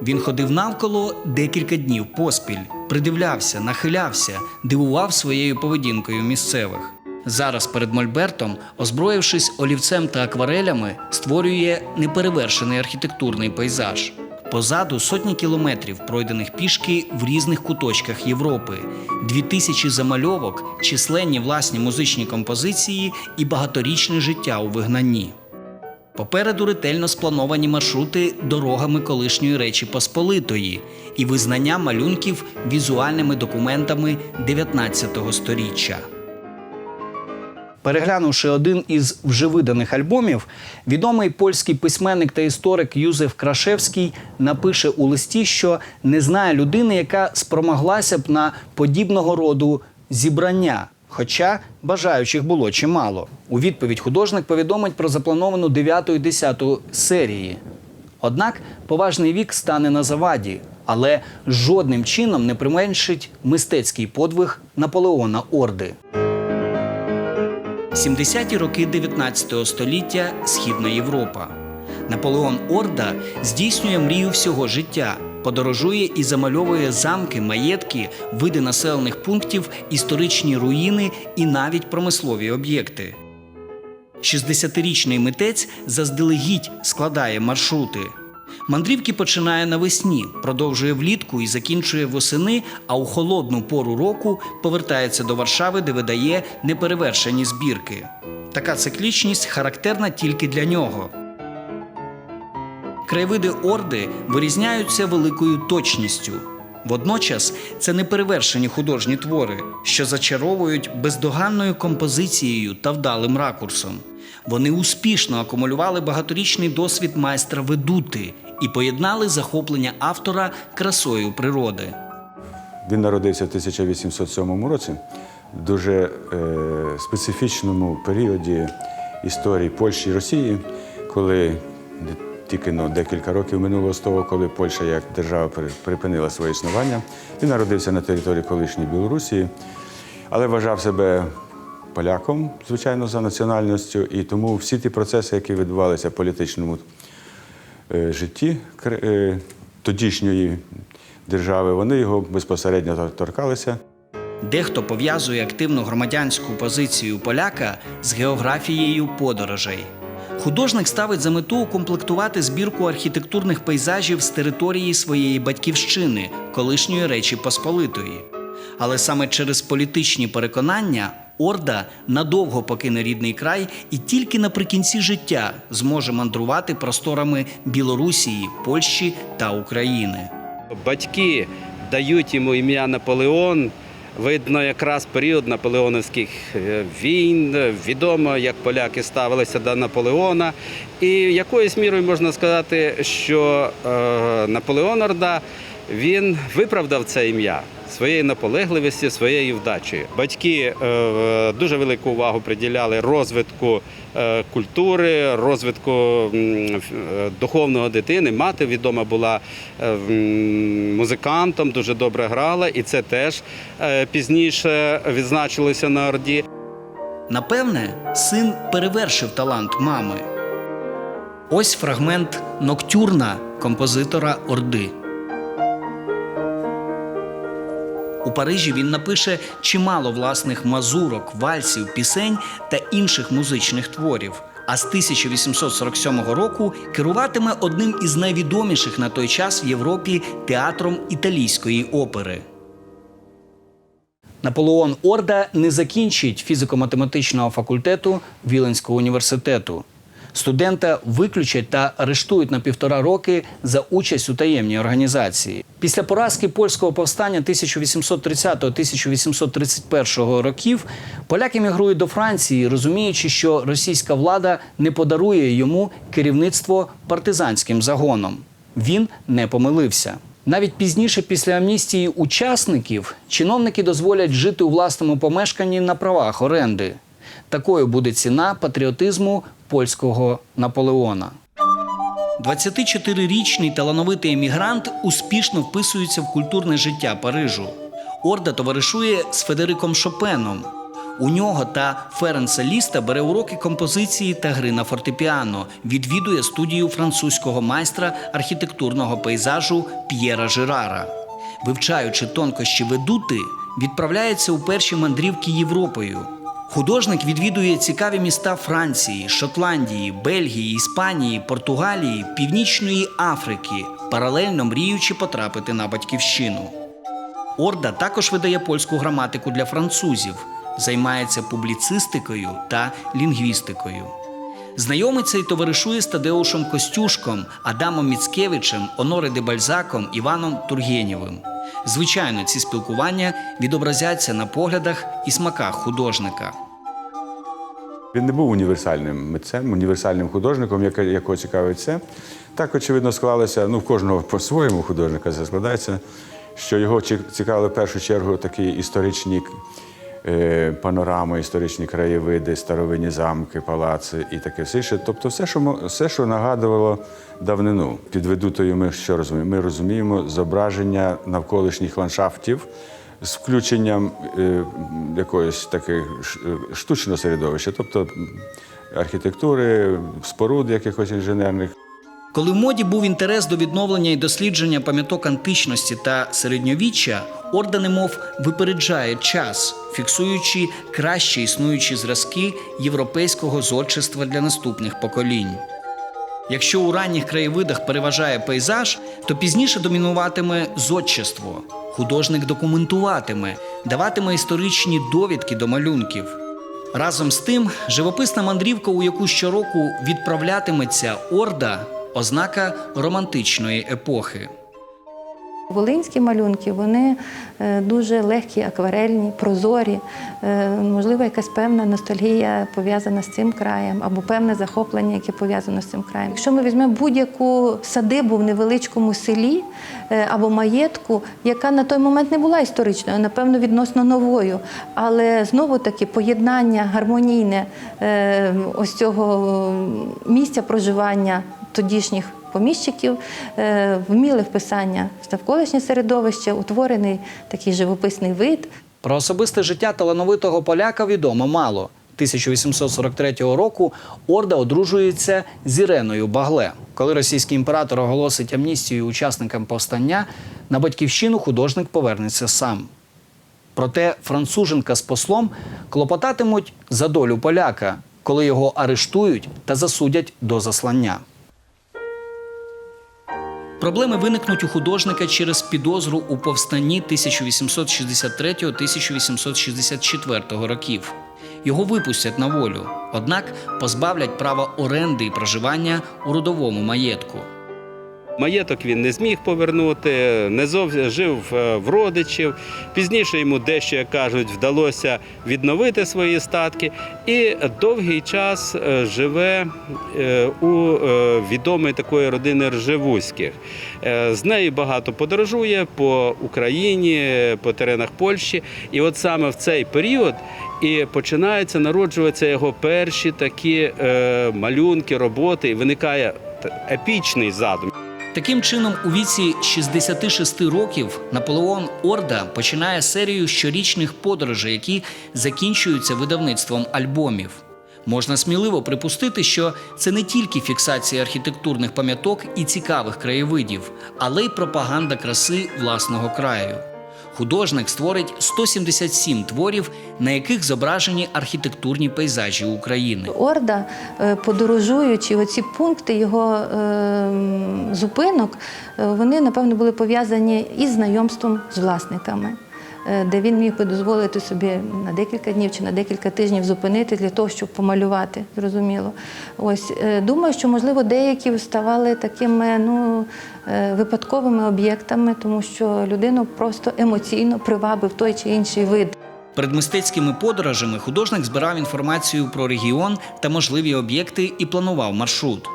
Він ходив навколо декілька днів поспіль, придивлявся, нахилявся, дивував своєю поведінкою місцевих. Зараз перед мольбертом, озброївшись олівцем та акварелями, створює неперевершений архітектурний пейзаж. Позаду сотні кілометрів, пройдених пішки в різних куточках Європи, 2000 замальовок, численні власні музичні композиції і багаторічне життя у вигнанні. Попереду ретельно сплановані маршрути дорогами колишньої Речі Посполитої і визнання малюнків візуальними документами 19 сторіччя. Переглянувши один із вже виданих альбомів, відомий польський письменник та історик Юзеф Крашевський напише у листі, що не знає людини, яка спромоглася б на подібного роду зібрання, хоча бажаючих було чимало. У відповідь художник повідомить про заплановану 9-ю і 10-ту серії. Однак поважний вік стане на заваді, але жодним чином не применшить мистецький подвиг Наполеона Орди. 70-ті роки 19 століття – Східна Європа. Наполеон Орда здійснює мрію всього життя, подорожує і замальовує замки, маєтки, види населених пунктів, історичні руїни і навіть промислові об'єкти. 60-річний митець заздалегідь складає маршрути. Мандрівки починає навесні, продовжує влітку і закінчує восени, а у холодну пору року повертається до Варшави, де видає неперевершені збірки. Така циклічність характерна тільки для нього. Краєвиди Орди вирізняються великою точністю. Водночас це неперевершені художні твори, що зачаровують бездоганною композицією та вдалим ракурсом. Вони успішно акумулювали багаторічний досвід майстра ведути і поєднали захоплення автора красою природи. Він народився в 1807 році, в дуже специфічному періоді історії Польщі і Росії, коли тільки декілька років минуло з того, коли Польща як держава припинила своє існування. Він народився на території колишньої Білорусі, але вважав себе поляком, звичайно, за національністю, і тому всі ті процеси, які відбувалися в політичному житті тодішньої держави, вони його безпосередньо торкалися. Дехто пов'язує активну громадянську позицію поляка з географією подорожей. Художник ставить за мету укомплектувати збірку архітектурних пейзажів з території своєї батьківщини, колишньої Речі Посполитої. Але саме через політичні переконання Орда надовго покине рідний край і тільки наприкінці життя зможе мандрувати просторами Білорусії, Польщі та України. Батьки дають йому ім'я Наполеон. Видно якраз період наполеонівських війн, відомо, як поляки ставилися до Наполеона. І якоюсь мірою можна сказати, що Наполеон Орда, він виправдав це ім'я своєю наполегливістю, своєю вдачею. Батьки дуже велику увагу приділяли розвитку культури, розвитку духовного дитини. Мати відома була музикантом, дуже добре грала, і це теж пізніше відзначилося на Орді. Напевне, син перевершив талант мами. Ось фрагмент «Ноктюрна» композитора Орди. У Парижі він напише чимало власних мазурок, вальсів, пісень та інших музичних творів. А з 1847 року керуватиме одним із найвідоміших на той час в Європі театром італійської опери. Наполеон Орда не закінчить фізико-математичного факультету Віленського університету. Студента виключать та арештують на 1,5 роки за участь у таємній організації. Після поразки польського повстання 1830-1831 років поляк емігрує до Франції, розуміючи, що російська влада не подарує йому керівництво партизанським загоном. Він не помилився. Навіть пізніше, після амністії учасників, чиновники дозволять жити у власному помешканні на правах оренди. Такою буде ціна патріотизму польського Наполеона. 24-річний талановитий емігрант успішно вписується в культурне життя Парижу. Орда товаришує з Федериком Шопеном. У нього та Ференса Ліста бере уроки композиції та гри на фортепіано, відвідує студію французького майстра архітектурного пейзажу П'єра Жерара. Вивчаючи тонкощі ведути, відправляється у перші мандрівки Європою. Художник відвідує цікаві міста Франції, Шотландії, Бельгії, Іспанії, Португалії, Північної Африки, паралельно мріючи потрапити на батьківщину. Орда також видає польську граматику для французів, займається публіцистикою та лінгвістикою. Знайомиться і товаришує з Тадеушем Костюшком, Адамом Міцкевичем, Оноре де Бальзаком, Іваном Тургенєвим. Звичайно, ці спілкування відобразяться на поглядах і смаках художника. Він не був універсальним митцем, універсальним художником, якого цікавить все. Так, очевидно, склалося, в кожного по-своєму художника це складається, що його цікавили в першу чергу такі історичні панорами, історичні краєвиди, старовинні замки, палаци і таке все інше. Тобто все, що нагадувало давнину. Під ведутою ми що розуміємо? Ми розуміємо зображення навколишніх ландшафтів з включенням якогось таких штучного середовища, тобто архітектури, споруд якихось інженерних. Коли в моді був інтерес до відновлення і дослідження пам'яток античності та середньовіччя, Орда немов випереджає час, фіксуючи краще існуючі зразки європейського зодчества для наступних поколінь. Якщо у ранніх краєвидах переважає пейзаж, то пізніше домінуватиме зодчество. Художник документуватиме, даватиме історичні довідки до малюнків. Разом з тим, живописна мандрівка, у яку щороку відправлятиметься Орда – ознака романтичної епохи. Волинські малюнки, вони дуже легкі, акварельні, прозорі. Можливо, якась певна ностальгія пов'язана з цим краєм, або певне захоплення, яке пов'язано з цим краєм. Якщо ми візьмемо будь-яку садибу в невеличкому селі або маєтку, яка на той момент не була історичною, напевно, відносно новою, але знову-таки поєднання гармонійне ось цього місця проживання тодішніх поміщиків, вміле вписання в навколишнє середовище, утворений такий живописний вид. Про особисте життя талановитого поляка відомо мало. 1843 року Орда одружується з Іреною Багле. Коли російський імператор оголосить амністію учасникам повстання, на батьківщину художник повернеться сам. Проте француженка з послом клопотатимуть за долю поляка, коли його арештують та засудять до заслання. Проблеми виникнуть у художника через підозру у повстанні 1863-1864 років. Його випустять на волю, однак позбавлять права оренди і проживання у родовому маєтку. Маєток він не зміг повернути, жив в родичів. Пізніше йому дещо, як кажуть, вдалося відновити свої статки. І довгий час живе у відомої такої родини Ржевузьких. З нею багато подорожує по Україні, по теренах Польщі. І от саме в цей період і починаються народжуватися його перші такі малюнки, роботи, і виникає епічний задум. Таким чином, у віці 66 років Наполеон Орда починає серію щорічних подорожей, які закінчуються видавництвом альбомів. Можна сміливо припустити, що це не тільки фіксація архітектурних пам'яток і цікавих краєвидів, але й пропаганда краси власного краю. Художник створить 177 творів, на яких зображені архітектурні пейзажі України. Орда, подорожуючи, оці пункти його зупинок, вони, напевно, були пов'язані із знайомством з власниками, де він міг би дозволити собі на декілька днів чи на декілька тижнів зупинити для того, щоб помалювати, зрозуміло. Ось, думаю, що, можливо, деякі ставали такими, випадковими об'єктами, тому що людину просто емоційно привабив той чи інший вид. Перед мистецькими подорожами художник збирав інформацію про регіон та можливі об'єкти і планував маршрут.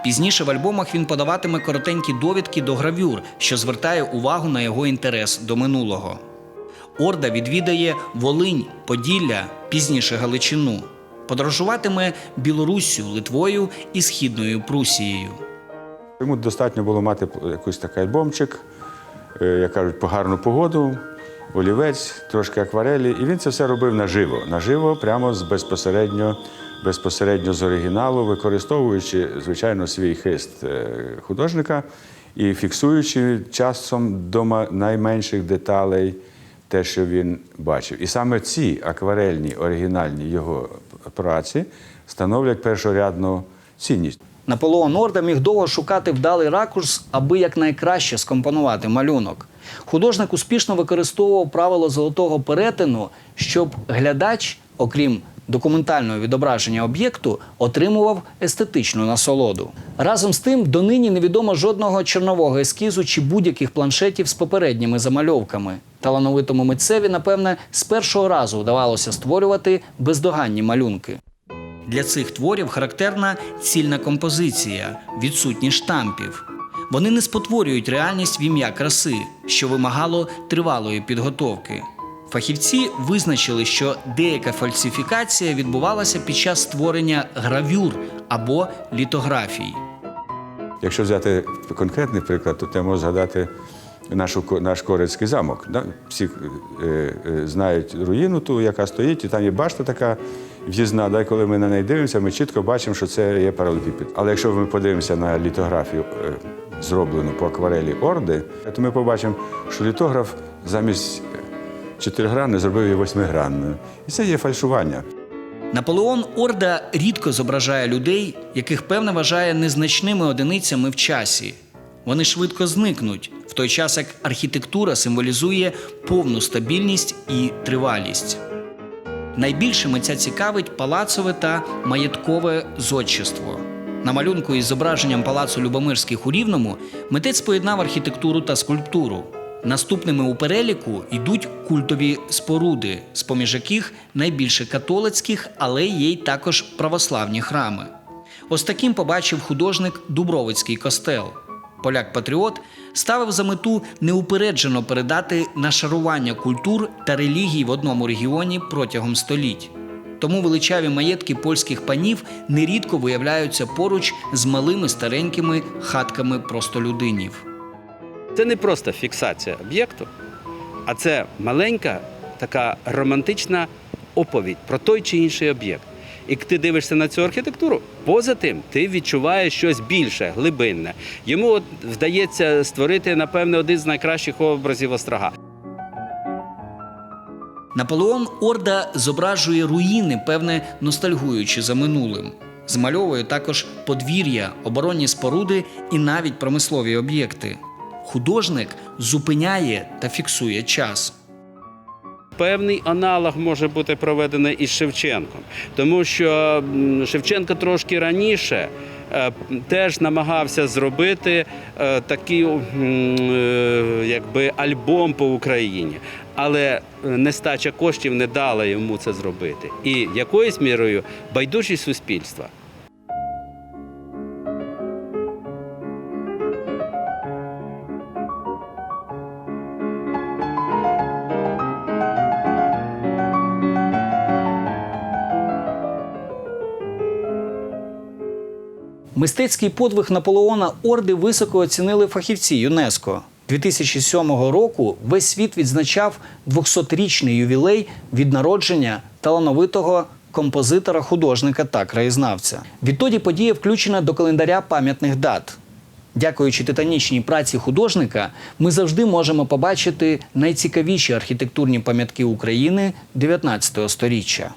Пізніше в альбомах він подаватиме коротенькі довідки до гравюр, що звертає увагу на його інтерес до минулого. Орда відвідає Волинь, Поділля, пізніше Галичину. Подорожуватиме Білоруссю, Литвою і Східною Прусією. Йому достатньо було мати якийсь такий альбомчик, як кажуть, по гарну погоду, олівець, трошки акварелі, і він це все робив наживо. Наживо, прямо безпосередньо з оригіналу, використовуючи, звичайно, свій хист художника і фіксуючи часом до найменших деталей те, що він бачив. І саме ці акварельні, оригінальні його праці становлять першорядну цінність. Наполеон Орда міг довго шукати вдалий ракурс, аби якнайкраще скомпонувати малюнок. Художник успішно використовував правило золотого перетину, щоб глядач, окрім документального відображення об'єкту, отримував естетичну насолоду. Разом з тим, донині невідомо жодного чорнового ескізу чи будь-яких планшетів з попередніми замальовками. Талановитому митцеві, напевне, з першого разу вдавалося створювати бездоганні малюнки. Для цих творів характерна цільна композиція, відсутність штампів. Вони не спотворюють реальність в ім'я краси, що вимагало тривалої підготовки. Фахівці визначили, що деяка фальсифікація відбувалася під час створення гравюр або літографій. Якщо взяти конкретний приклад, то треба згадати наш Корецький замок. Да? Всі знають руїну ту, яка стоїть, і там є башта така в'їзна. Да? І коли ми на неї дивимося, ми чітко бачимо, що це є паралелепіпед. Але якщо ми подивимося на літографію, зроблену по акварелі Орди, то ми побачимо, що літограф замість 4-гранної зробив її 8-гранною. І це є фальшування. Наполеон Орда рідко зображає людей, яких, певне, вважає незначними одиницями в часі. Вони швидко зникнуть, в той час як архітектура символізує повну стабільність і тривалість. Найбільше митця цікавить палацове та маєткове зодчество. На малюнку із зображенням палацу Любомирських у Рівному митець поєднав архітектуру та скульптуру. Наступними у переліку йдуть культові споруди, з-поміж яких найбільше католицьких, але є й також православні храми. Ось таким побачив художник Дубровицький костел. Поляк-патріот ставив за мету неупереджено передати нашарування культур та релігій в одному регіоні протягом століть. Тому величаві маєтки польських панів нерідко виявляються поруч з малими старенькими хатками простолюдинів. Це не просто фіксація об'єкту, а це маленька така романтична оповідь про той чи інший об'єкт. І ти дивишся на цю архітектуру, поза тим ти відчуваєш щось більше, глибинне. Йому вдається створити, напевне, один з найкращих образів Острога. Наполеон Орда зображує руїни, певне, ностальгуючи за минулим. Змальовує також подвір'я, оборонні споруди і навіть промислові об'єкти. Художник зупиняє та фіксує час. Певний аналог може бути проведений із Шевченком, тому що Шевченко трошки раніше теж намагався зробити такий якби альбом по Україні, але нестача коштів не дала йому це зробити. І якоюсь мірою байдужість суспільства. Мистецький подвиг Наполеона Орди високо оцінили фахівці ЮНЕСКО. 2007 року весь світ відзначав 200-річний ювілей від народження талановитого композитора, художника та краєзнавця. Відтоді подія включена до календаря пам'ятних дат. Дякуючи титанічній праці художника, ми завжди можемо побачити найцікавіші архітектурні пам'ятки України 19 століття.